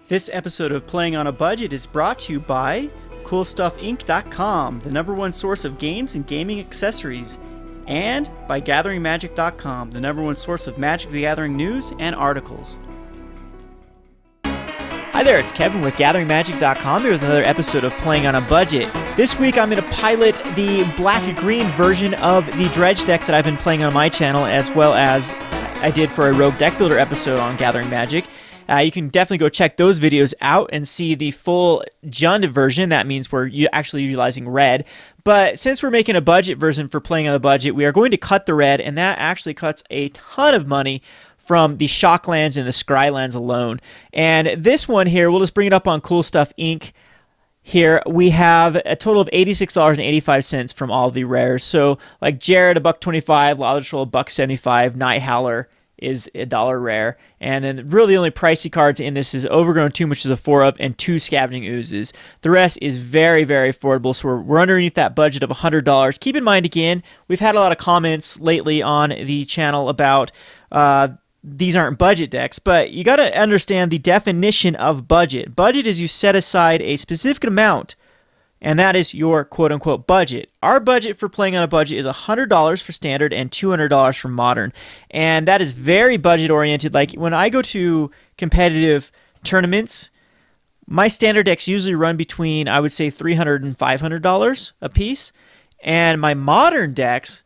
This episode of Playing on a Budget is brought to you by CoolStuffInc.com, the #1 source of games and gaming accessories, and by GatheringMagic.com, the #1 source of Magic the Gathering news and articles. Hi there, it's Kevin with GatheringMagic.com here with another episode of Playing on a Budget. This week I'm going to pilot the black-green version of the Dredge deck that I've been playing on my channel, as well as I did for a Rogue Deck Builder episode on Gathering Magic. You can definitely go check those videos out and see the full Jund version. That means we're actually utilizing red. But since we're making a budget version for Playing on a Budget, we are going to cut the red, and that actually cuts a ton of money from the Shocklands and the Scrylands alone. And this one here, we'll just bring it up on Cool Stuff Inc. Here we have a total of $86.85 from all the rares. So like Jarad, $1.25, Lotleth Troll, $1.75, Nighthowler is $1 rare, and then really the only pricey cards in this is Overgrown Tomb, which is a 4 of, and 2 Scavenging Oozes. The rest is very, very affordable, so we're underneath that budget of $100. Keep in mind, again, we've had a lot of comments lately on the channel about these aren't budget decks, but you got to understand the definition of budget. Budget is you set aside a specific amount, and that is your quote-unquote budget. Our budget for Playing on a Budget is $100 for Standard and $200 for Modern. And that is very budget-oriented. Like, when I go to competitive tournaments, my Standard decks usually run between, I would say, $300 and $500 a piece. And my Modern decks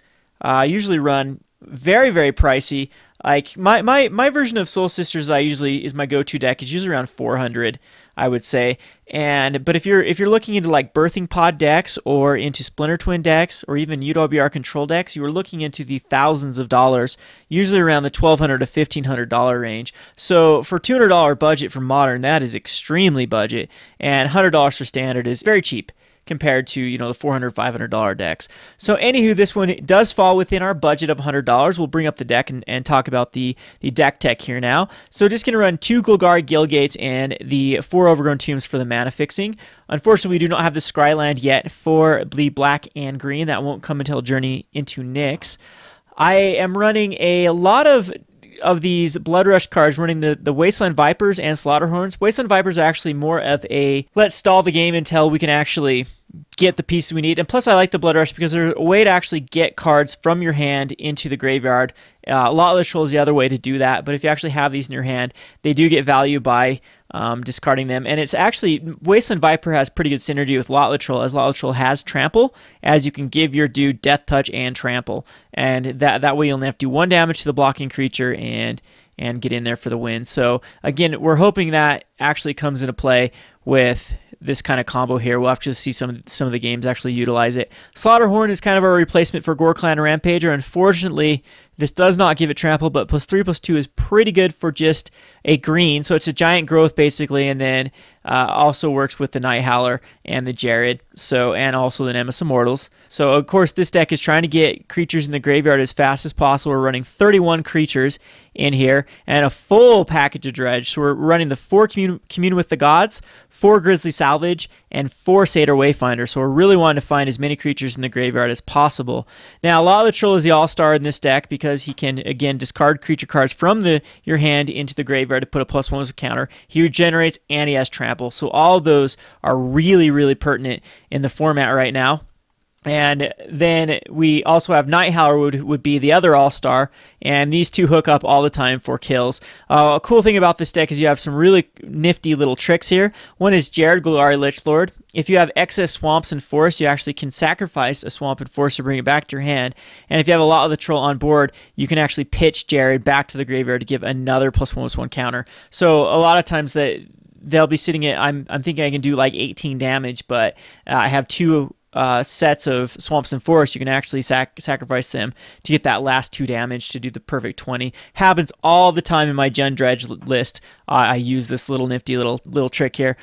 usually run very, very pricey. Like, my version of Soul Sisters is my go-to deck. It's usually around $400, I would say. But if you're looking into like Birthing Pod decks or into Splinter Twin decks or even UWR control decks, you are looking into the thousands of dollars, usually around the $1,200 to $1,500 range. So for $200 budget for Modern, that is extremely budget, and $100 for Standard is very cheap compared to, you know, the $400, $500 decks. So anywho, this one does fall within our budget of $100. We'll bring up the deck and talk about the deck tech here now. So just going to run 2 Golgari Guildgates and the 4 Overgrown Tombs for the mana fixing. Unfortunately, we do not have the Scryland yet for the black and green. That won't come until Journey into Nyx. I am running a lot of these Blood Rush cards, running the Wasteland Vipers and Slaughterhorns. Wasteland Vipers are actually more of a let's stall the game until we can actually get the pieces we need. And plus I like the Blood Rush because they're a way to actually get cards from your hand into the graveyard. Lotleth Troll is the other way to do that, but if you actually have these in your hand, they do get value by discarding them. And it's actually, Wasteland Viper has pretty good synergy with Lotleth Troll, as Lotleth Troll has Trample, as you can give your dude Death Touch and Trample. And that way you only have to do 1 damage to the blocking creature and get in there for the win. So again, we're hoping that actually comes into play with this kind of combo here. We'll have to see some of the games actually utilize it. Slaughterhorn is kind of our replacement for Gore-Clan Rampager. Unfortunately, this does not give it trample, but +3/+2 is pretty good for just a green. So it's a giant growth basically, and then also works with the Nighthowler and the Jarad, and also the Nemesis of Mortals. So of course this deck is trying to get creatures in the graveyard as fast as possible. We're running 31 creatures in here and a full package of Dredge. So we're running the 4 Commune with the Gods, 4 Grisly Salvage, and 4 Satyr Wayfinder. So we're really wanting to find as many creatures in the graveyard as possible. Now, Lotleth Troll is the all-star in this deck because he can, again, discard creature cards from your hand into the graveyard to put a +1 counter. He regenerates and he has Trample. So all of those are really, really pertinent in the format right now. And then we also have Nighthowler would be the other all-star, and these two hook up all the time for kills. A cool thing about this deck is you have some really nifty little tricks here. One is Jarad, Golgari Lich Lord. If you have excess swamps and forests, you actually can sacrifice a swamp and forest to bring it back to your hand. And if you have a lot of the troll on board, you can actually pitch Jarad back to the graveyard to give another +1/+1 counter. So a lot of times they'll be sitting at, I'm thinking I can do like 18 damage, but I have 2 sets of swamps and forests. You can actually sacrifice them to get that last 2 damage to do the perfect 20. Happens all the time in my Jund Dredge list. I use this little nifty little trick here.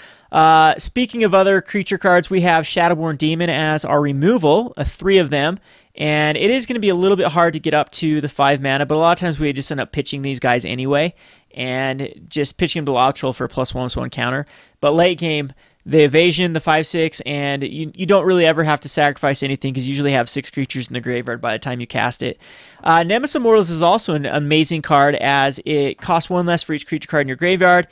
Speaking of other creature cards, we have Shadowborn Demon as our removal, 3 of them. And it is going to be a little bit hard to get up to the 5 mana, but a lot of times we just end up pitching these guys anyway, and just pitching them to Lotleth Troll for a +1/+1 counter. But late game, the evasion, the 5/6, and you don't really ever have to sacrifice anything because you usually have 6 creatures in the graveyard by the time you cast it. Nemesis of Mortals is also an amazing card as it costs 1 less for each creature card in your graveyard.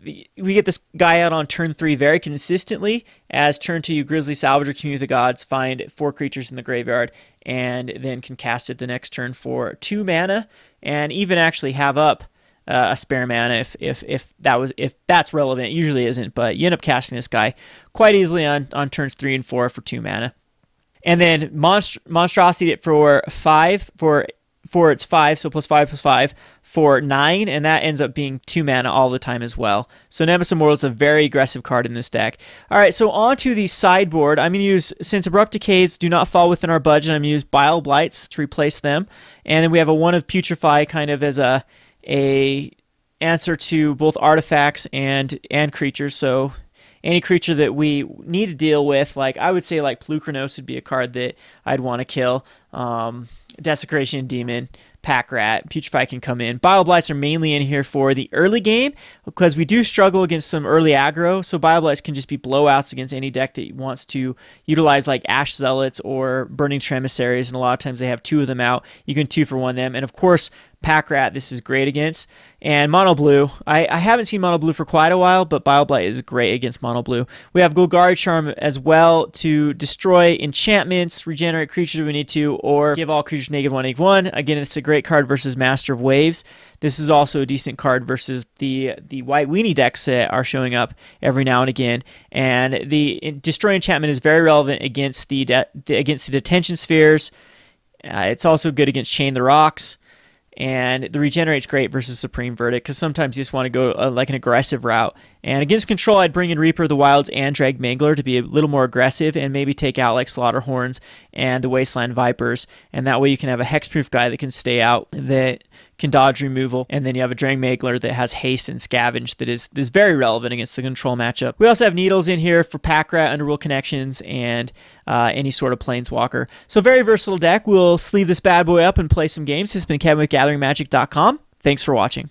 we get this guy out on turn 3 very consistently, as turn 2 you Grisly Salvage or Commune with the Gods, find 4 creatures in the graveyard, and then can cast it the next turn for 2 mana, and even actually have up a spare mana if that's relevant. It usually isn't, but you end up casting this guy quite easily on turns 3 and 4 for 2 mana. And then monstrosity it for 5 for its 5, so +5/+5 for 9, and that ends up being 2 mana all the time as well. So Nemesis of Mortals is a very aggressive card in this deck. All right, so on to the sideboard. I'm going to use, since Abrupt Decays do not fall within our budget, I'm going to use Bile Blights to replace them. And then we have a 1 of Putrefy kind of as a answer to both artifacts and creatures. So any creature that we need to deal with, like I would say like Plukranos would be a card that I'd want to kill. Desecration Demon, Pack Rat, Putrefy can come in. Bile Blights are mainly in here for the early game because we do struggle against some early aggro, so Bile Blights can just be blowouts against any deck that wants to utilize like Ash Zealots or Burning Tremissaries, and a lot of times they have 2 of them out. You can 2-for-1 them, and of course Pack Rat this is great against. And Mono Blue, I haven't seen Mono Blue for quite a while, but Bile Blight is great against Mono Blue. We have Golgari Charm as well to destroy enchantments, regenerate creatures if we need to, or give all creatures -1/-1. Again, it's a great card versus Master of Waves. This is also a decent card versus the white weenie decks that are showing up every now and again. And the destroy enchantment is very relevant against the detention spheres. It's also good against Chain the Rocks. And the regenerate's great versus Supreme Verdict because sometimes you just want to go like an aggressive route. And against control, I'd bring in Reaper of the Wilds and Dreg Mangler to be a little more aggressive and maybe take out like Slaughterhorns and the Wasteland Vipers. And that way you can have a hexproof guy that can stay out, that can dodge removal. And then you have a Dreg Mangler that has haste and scavenge that is very relevant against the control matchup. We also have Needles in here for Pack Rat, Underworld Connections, and any sort of Planeswalker. So very versatile deck. We'll sleeve this bad boy up and play some games. This has been Kevin with GatheringMagic.com. Thanks for watching.